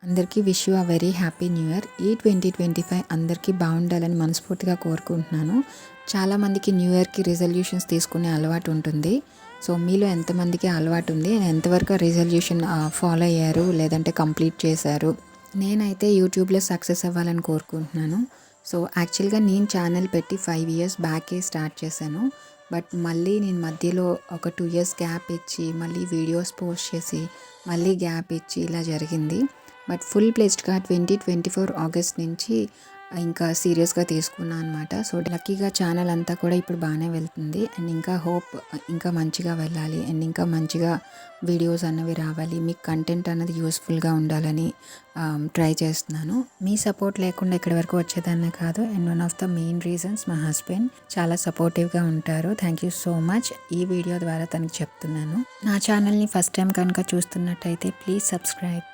అందరికీ wish you very happy new year. ఈ 2025 అందరికీ బాగుండాలని మనస్ఫూర్తిగా కోరుకుంటున్నాను. చాలామందికి న్యూ ఇయర్కి రిజల్యూషన్స్ తీసుకునే అలవాటు ఉంటుంది. సో మీలో ఎంతమందికి అలవాటు ఉంది, ఎంతవరకు రిజల్యూషన్ ఫాలో అయ్యారు లేదంటే కంప్లీట్ చేశారు? నేనైతే యూట్యూబ్లో సక్సెస్ అవ్వాలని కోరుకుంటున్నాను. సో యాక్చువల్గా నేను ఛానల్ పెట్టి 5 ఇయర్స్ బ్యాకే స్టార్ట్ చేశాను. బట్ మళ్ళీ నేను మధ్యలో ఒక 2 ఇయర్స్ గ్యాప్ ఇచ్చి మళ్ళీ వీడియోస్ పోస్ట్ చేసి మళ్ళీ గ్యాప్ ఇచ్చి ఇలా జరిగింది. బట్ ఫుల్ ప్లేస్డ్గా 2024 ఆగస్ట్ నుంచి ఇంకా సీరియస్గా తీసుకున్నాను అనమాట. సో లక్కీగా ఛానల్ అంతా కూడా ఇప్పుడు బాగానే వెళ్తుంది. అండ్ ఇంకా హోప్ ఇంకా మంచిగా వెళ్ళాలి అండ్ ఇంకా మంచిగా వీడియోస్ అన్నవి రావాలి, మీకు కంటెంట్ అన్నది యూస్ఫుల్గా ఉండాలని ట్రై చేస్తున్నాను. మీ సపోర్ట్ లేకుండా ఇక్కడి వరకు వచ్చేదాన్ని కాదు. And one of the main reasons మా హస్బెండ్ చాలా సపోర్టివ్గా ఉంటారు. Thank you so much. ఈ వీడియో ద్వారా తనకి చెప్తున్నాను. నా ఛానల్ని ఫస్ట్ టైం కనుక చూస్తున్నట్టయితే ప్లీజ్ సబ్స్క్రైబ్.